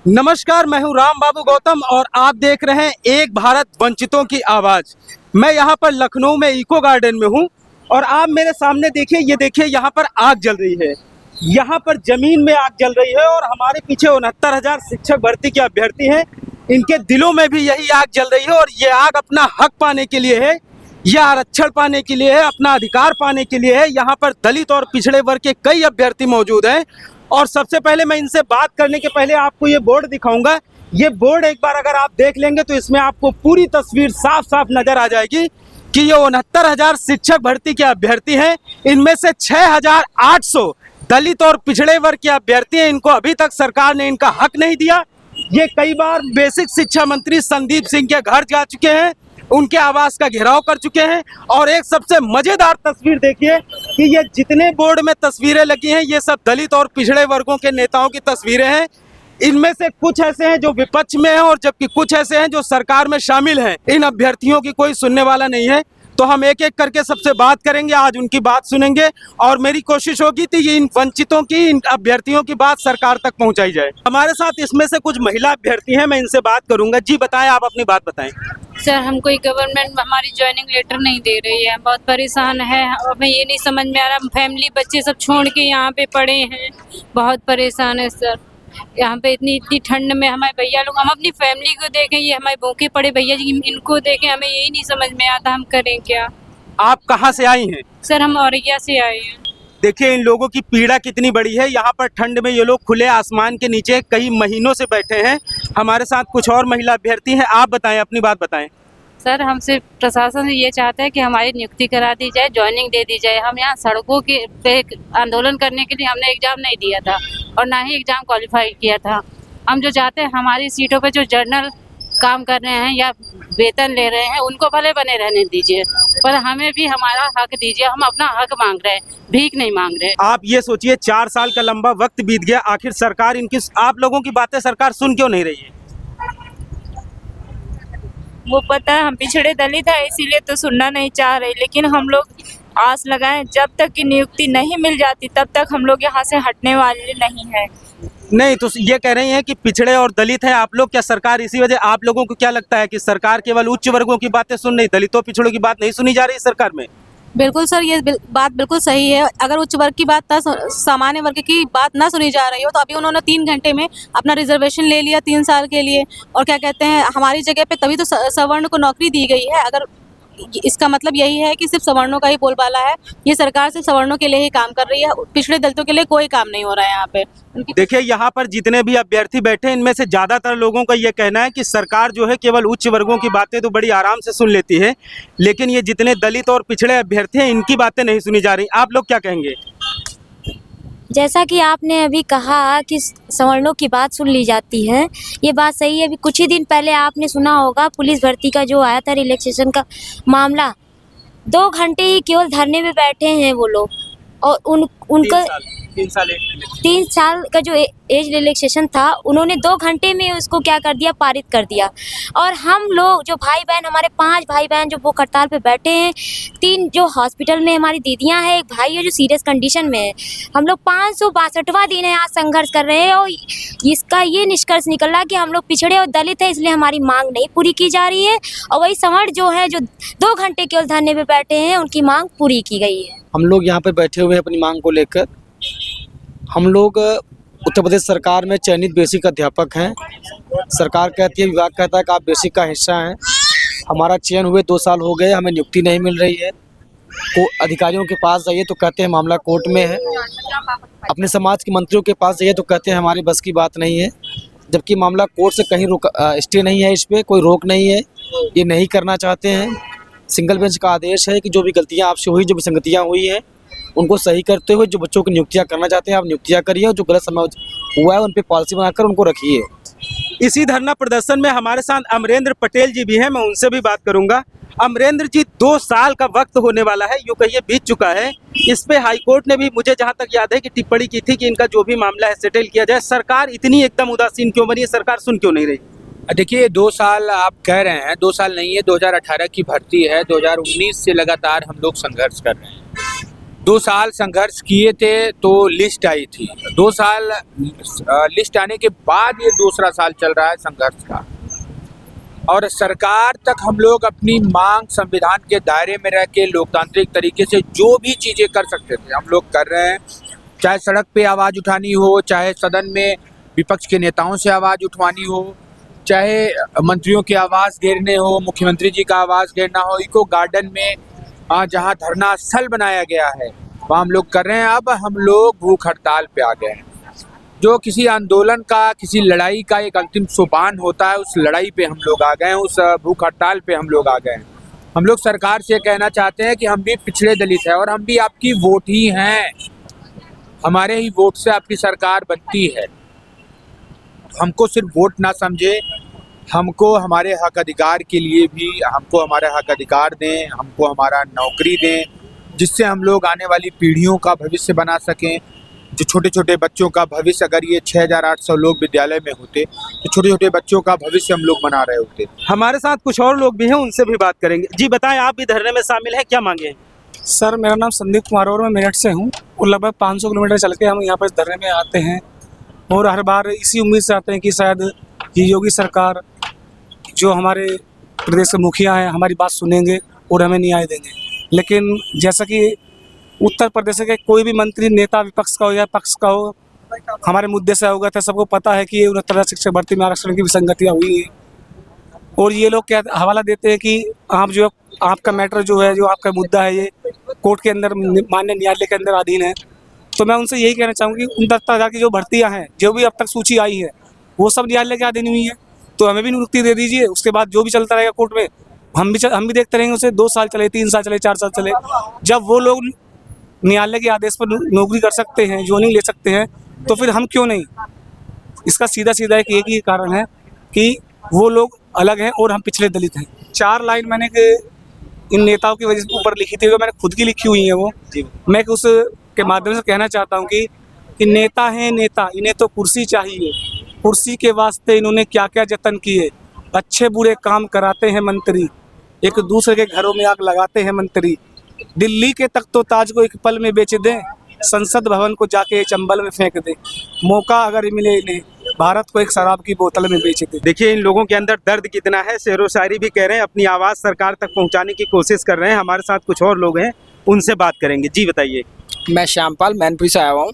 नमस्कार, मैं हूं राम बाबू गौतम और आप देख रहे हैं एक भारत वंचितों की आवाज। मैं यहां पर लखनऊ में इको गार्डन में हूं और आप मेरे सामने देखिए, ये देखिए यहां पर आग जल रही है। यहां पर जमीन में आग जल रही है और हमारे पीछे 69,000 शिक्षक भर्ती के अभ्यर्थी हैं। इनके दिलों में भी यही आग जल रही है और ये आग अपना हक पाने के लिए है, यह आरक्षण पाने के लिए है, अपना अधिकार पाने के लिए है। यहाँ पर दलित और पिछड़े वर्ग के कई अभ्यर्थी मौजूद हैं और सबसे पहले मैं इनसे बात करने के पहले आपको ये बोर्ड दिखाऊंगा। ये बोर्ड एक बार अगर आप देख लेंगे तो इसमें आपको पूरी तस्वीर साफ साफ नजर आ जाएगी कि ये 69,000 शिक्षक भर्ती के अभ्यर्थी हैं। इनमें से 6,800 दलित और पिछड़े वर्ग के अभ्यर्थी हैं। इनको अभी तक सरकार ने इनका हक नहीं दिया। ये कई बार बेसिक शिक्षा मंत्री संदीप सिंह के घर जा चुके हैं, उनके आवास का घेराव कर चुके हैं। और एक सबसे मजेदार तस्वीर देखिए कि ये जितने बोर्ड में तस्वीरें लगी हैं ये सब दलित और पिछड़े वर्गों के नेताओं की तस्वीरें हैं। इनमें से कुछ ऐसे हैं जो विपक्ष में हैं और जबकि कुछ ऐसे हैं जो सरकार में शामिल हैं। इन अभ्यर्थियों की कोई सुनने वाला नहीं है, तो हम एक एक करके सबसे बात करेंगे, आज उनकी बात सुनेंगे और मेरी कोशिश होगी कि इन वंचितों की, इन अभ्यर्थियों की बात सरकार तक पहुंचाई जाए। हमारे साथ इसमें से कुछ महिला अभ्यर्थी हैं, मैं इनसे बात करूंगा। जी बताएं, आप अपनी बात बताएं। सर, हमको गवर्नमेंट हमारी ज्वाइनिंग लेटर नहीं दे रही है, बहुत परेशान है। हमें ये नहीं समझ में आ रहा, फैमिली बच्चे सब छोड़ के यहाँ पे पड़े हैं, बहुत परेशान है सर। यहाँ पे इतनी ठंड में हमारे भैया लोग, हम अपनी फैमिली को देखें, ये हमारे भूखे पड़े भैया जी इनको देखें, हमें यही नहीं समझ में आता हम करें क्या। आप कहाँ से आई हैं? सर, हम औरैया से आए हैं। देखिए इन लोगों की पीड़ा कितनी बड़ी है। यहाँ पर ठंड में ये लोग खुले आसमान के नीचे कई महीनों से बैठे हैं। हमारे साथ कुछ और महिला अभ्यर्थी हैं, आप बताएं, अपनी बात बताएं। सर, हमसे प्रशासन ये चाहता है कि हमारी नियुक्ति करा दी जाए, ज्वाइनिंग दे दी जाए। हम यहाँ सड़कों के पे आंदोलन करने के लिए हमने एग्जाम नहीं दिया था और ना ही एग्जाम क्वालिफाई किया था। हम जो चाहते हैं हमारी सीटों पे जो जर्नल काम कर रहे हैं या वेतन ले रहे हैं उनको भले बने रहने दीजिए, पर हमें भी हमारा हक दीजिए। हम अपना हक मांग रहे हैं, भीख नहीं मांग रहे। आप ये सोचिए 4 साल का लंबा वक्त बीत गया, आखिर सरकार इनकी, आप लोगों की बातें सरकार सुन क्यों नहीं रही है? वो पता है हम पिछड़े दलित है इसीलिए तो सुनना नहीं चाह रहे, लेकिन हम लोग आस लगाएं जब तक की नियुक्ति नहीं मिल जाती तब तक हम लोग यहाँ से हटने वाले नहीं है। नहीं तो ये कह रही हैं कि पिछड़े और दलित है आप लोग, क्या सरकार इसी वजह, आप लोगों को क्या लगता है कि सरकार केवल उच्च वर्गों की बातें सुन रही, दलितों पिछड़ों की बात नहीं सुनी जा रही सरकार में? बिल्कुल सर, ये बात बिल्कुल सही है। अगर उच्च वर्ग की बात, सामान्य वर्ग की बात ना सुनी जा रही हो तो अभी उन्होंने 3 घंटे में अपना रिजर्वेशन ले लिया 3 साल के लिए, और क्या कहते हैं हमारी जगह पे तभी तो सवर्ण को नौकरी दी गई है। अगर इसका मतलब यही है कि सिर्फ सवर्णों का ही बोलबाला है, ये सरकार सिर्फ सवर्णों के लिए ही काम कर रही है, पिछड़े दलितों के लिए कोई काम नहीं हो रहा है यहाँ पे। देखिए यहाँ पर जितने भी अभ्यर्थी बैठे इनमें से ज्यादातर लोगों का ये कहना है कि सरकार जो है केवल उच्च वर्गों की बातें तो बड़ी आराम से सुन लेती है, लेकिन ये जितने दलित और पिछड़े अभ्यर्थी हैं इनकी बातें नहीं सुनी जा रही। आप लोग क्या कहेंगे? जैसा कि आपने अभी कहा कि सवर्णों की बात सुन ली जाती है, ये बात सही है। अभी कुछ ही दिन पहले आपने सुना होगा पुलिस भर्ती का जो आया था रिलैक्सेशन का मामला, 2 घंटे ही केवल धरने में बैठे हैं वो लोग, और उनका 3 साल का जो एज रिलैक्सेशन था उन्होंने 2 घंटे में उसको क्या कर दिया, पारित कर दिया। और हम लोग जो भाई बहन, हमारे 5 भाई बहन जो वो हड़ताल पे बैठे हैं, 3 जो हॉस्पिटल में हमारी दीदियां हैं, एक भाई है जो सीरियस कंडीशन में है, हम लोग 562वां दिन है आज संघर्ष कर रहे हैं। और इसका ये निष्कर्ष निकल रहा कि हम लोग पिछड़े और दलित है इसलिए हमारी मांग नहीं पूरी की जा रही है, और वही सवर्ण जो है जो 2 घंटे केवल धरने पे बैठे हैं उनकी मांग पूरी की गई है। हम लोग यहाँ पे बैठे हुए हैं अपनी मांग को लेकर। हम लोग उत्तर प्रदेश सरकार में चयनित बेसिक अध्यापक हैं। सरकार कहती है, विभाग कहता है कि आप बेसिक का हिस्सा हैं। हमारा चयन हुए 2 साल हो गए, हमें नियुक्ति नहीं मिल रही है। को अधिकारियों के पास जाइए तो कहते हैं मामला कोर्ट में है, अपने समाज के मंत्रियों के पास जाइए तो कहते हैं हमारी बस की बात नहीं है, जबकि मामला कोर्ट से कहीं स्टे नहीं है, इस पर कोई रोक नहीं है, ये नहीं करना चाहते हैं। सिंगल बेंच का आदेश है कि जो भी गलतियाँ आपसे हुई, जो विसंगतियाँ हुई हैं उनको सही करते हुए जो बच्चों की नियुक्तियां करना चाहते हैं आप नियुक्तियां करिए, और जो गलत समय हुआ है उन पे पॉलिसी बनाकर उनको रखिए। इसी धरना प्रदर्शन में हमारे साथ अमरेंद्र पटेल जी भी हैं, मैं उनसे भी बात करूंगा। अमरेंद्र जी, 2 साल का वक्त होने वाला है, यूं कहिए बीत चुका है। इस पे हाईकोर्ट ने भी, मुझे जहां तक याद है, कि टिप्पणी की थी कि इनका जो भी मामला है सेटल किया जाए। सरकार इतनी एकदम उदासीन क्यों बनी है? सरकार सुन क्यों नहीं रही? देखिए 2 साल आप कह रहे हैं, 2 साल नहीं है, 2018 की भर्ती है, 2019 से लगातार हम लोग संघर्ष कर रहे हैं 2 साल संघर्ष किए थे तो लिस्ट आई थी। 2 साल लिस्ट आने के बाद ये दूसरा साल चल रहा है संघर्ष का, और सरकार तक हम लोग अपनी मांग संविधान के दायरे में रह के लोकतांत्रिक तरीके से जो भी चीज़ें कर सकते थे हम लोग कर रहे हैं। चाहे सड़क पे आवाज़ उठानी हो, चाहे सदन में विपक्ष के नेताओं से आवाज़ उठवानी हो, चाहे मंत्रियों की आवाज़ घेरने हो, मुख्यमंत्री जी का आवाज़ घेरना हो, इको गार्डन में जहाँ धरना स्थल बनाया गया है वहाँ हम लोग कर रहे हैं। अब हम लोग भूख हड़ताल पे आ गए हैं। जो किसी आंदोलन का, किसी लड़ाई का एक अंतिम सोपान होता है, उस लड़ाई पे हम लोग आ गए हैं, उस भूख हड़ताल पे हम लोग आ गए हैं। हम लोग सरकार से कहना चाहते हैं कि हम भी पिछड़े दलित हैं और हम भी आपकी वोट ही हैं, हमारे ही वोट से आपकी सरकार बनती है। हमको सिर्फ वोट ना समझे, हमको हमारे हक अधिकार के लिए भी हमको हमारे हक अधिकार दें, हमको हमारा नौकरी दें, जिससे हम लोग आने वाली पीढ़ियों का भविष्य बना सकें। जो छोटे छोटे बच्चों का भविष्य, अगर ये 6800 लोग विद्यालय में होते तो छोटे छोटे बच्चों का भविष्य हम लोग बना रहे होते। हमारे साथ कुछ और लोग भी हैं, उनसे भी बात करेंगे। जी बताएं, आप भी धरने में शामिल हैं, क्या मांगे हैं? सर, मेरा नाम संदीप कुमार और मैं मेरठ से हूँ और लगभग 500 किलोमीटर चल के हम यहाँ पर धरने में आते हैं और हर बार इसी उम्मीद से आते हैं कि शायद ये योगी सरकार, जो हमारे प्रदेश के मुखिया हैं, हमारी बात सुनेंगे और हमें न्याय देंगे। लेकिन जैसा कि उत्तर प्रदेश के कोई भी मंत्री, नेता, विपक्ष का हो या पक्ष का हो, हमारे मुद्दे से अवगत है, सबको पता है कि 69 शिक्षक भर्ती में आरक्षण की विसंगतियाँ हुई हैं और ये लोग क्या हवाला देते हैं कि आप जो आपका मैटर जो है, जो आपका मुद्दा है, ये कोर्ट के अंदर, माननीय न्यायालय के अंदर अधीन है। तो मैं उनसे यही कहना चाहूँगी, 69,000 की जो भर्तियाँ हैं, जो भी अब तक सूची आई है, वो सब न्यायालय के अधीन हुई है, तो हमें भी नियुक्ति दे दीजिए। उसके बाद जो भी चलता रहेगा कोर्ट में, हम भी देखते रहेंगे। उसे 2 साल चले, 3 साल चले, 4 साल चले, जब वो लोग न्यायालय के आदेश पर नौकरी कर सकते हैं, ज्वाइनिंग ले सकते हैं, तो फिर हम क्यों नहीं? इसका सीधा एक ही कारण है कि वो लोग अलग हैं और हम पिछले दलित हैं। 4 लाइन मैंने इन नेताओं की वजह से ऊपर लिखी थी, जो मैंने खुद की लिखी हुई है वो मैं उस के माध्यम से कहना चाहता हूँ कि नेता हैं नेता, इन्हें तो कुर्सी चाहिए, कुर्सी के वास्ते इन्होंने क्या क्या जतन किए। अच्छे बुरे काम कराते हैं मंत्री, एक दूसरे के घरों में आग लगाते हैं मंत्री। दिल्ली के तख्तो ताज को एक पल में बेच दें, संसद भवन को जाके चंबल में फेंक दें। मौका अगर मिले इन्हें, भारत को एक शराब की बोतल में बेच दें। देखिए इन लोगों के अंदर दर्द कितना है, शेरो शायरी भी कह रहे हैं, अपनी आवाज़ सरकार तक पहुंचाने की कोशिश कर रहे हैं। हमारे साथ कुछ और लोग हैं, उनसे बात करेंगे। जी बताइए। मैं श्यामपाल मैनपुरी से आया हुआ हूँ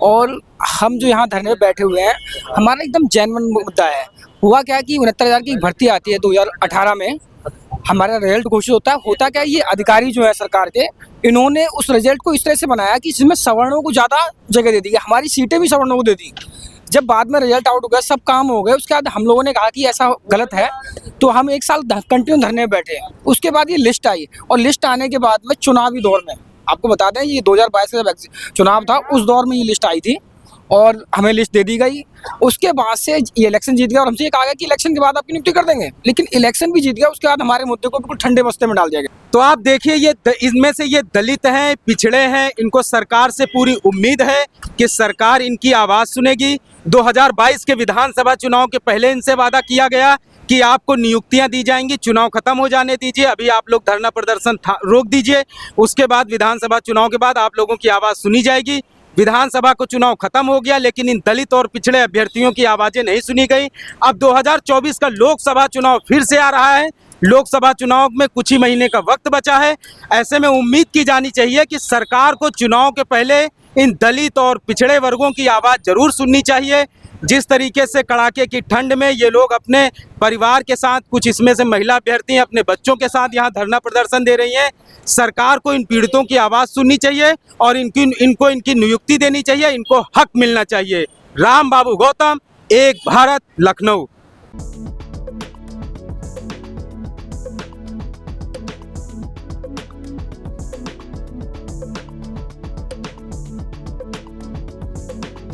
और हम जो यहाँ धरने में बैठे हुए हैं, हमारा एकदम जेन्युइन मुद्दा है। हुआ क्या कि 69,000 की भर्ती आती है 2018 में, हमारा रिजल्ट घोषित होता क्या, ये अधिकारी जो है सरकार के, इन्होंने उस रिजल्ट को इस तरह से बनाया कि जिसमें सवर्णों को ज़्यादा जगह दे दी, हमारी सीटें भी सवर्णों को दे दी। जब बाद में रिजल्ट आउट हो गया, सब काम हो गए, उसके बाद हम लोगों ने कहा कि ऐसा गलत है, तो हम 1 साल कंटिन्यू धरने में बैठे। उसके बाद ये लिस्ट आई और लिस्ट आने के बाद में चुनावी दौर में, आपको बता दें ये 2022 का जब चुनाव था, उस दौर में ये लिस्ट आई थी और हमें लिस्ट दे दी गई। उसके बाद से ये इलेक्शन जीत गया और हमसे ये कहा गया कि इलेक्शन के बाद आपकी नियुक्ति कर देंगे, लेकिन इलेक्शन भी जीत गया, उसके बाद हमारे मुद्दे को बिल्कुल ठंडे बस्ते में डाल दिया गया। तो आप देखिए, ये इनमें से ये दलित हैं, पिछड़े हैं, इनको सरकार से पूरी उम्मीद है कि सरकार इनकी आवाज़ सुनेगी। 2022 के विधानसभा चुनाव के पहले इनसे वादा किया गया कि आपको नियुक्तियां दी जाएंगी, चुनाव खत्म हो जाने दीजिए, अभी आप लोग धरना प्रदर्शन रोक दीजिए, उसके बाद विधानसभा चुनाव के बाद आप लोगों की आवाज़ सुनी जाएगी। विधानसभा को चुनाव खत्म हो गया, लेकिन इन दलित और पिछड़े अभ्यर्थियों की आवाज़ें नहीं सुनी गई। अब 2024 का लोकसभा चुनाव फिर से आ रहा है, लोकसभा चुनाव में कुछ ही महीने का वक्त बचा है। ऐसे में उम्मीद की जानी चाहिए कि सरकार को चुनाव के पहले इन दलित और पिछड़े वर्गों की आवाज़ जरूर सुननी चाहिए। जिस तरीके से कड़ाके की ठंड में ये लोग अपने परिवार के साथ, कुछ इसमें से महिला अभ्यर्थी अपने बच्चों के साथ यहाँ धरना प्रदर्शन दे रही हैं, सरकार को इन पीड़ितों की आवाज़ सुननी चाहिए और इनको इनकी नियुक्ति देनी चाहिए, इनको हक मिलना चाहिए। राम बाबू गौतम, एक भारत, लखनऊ।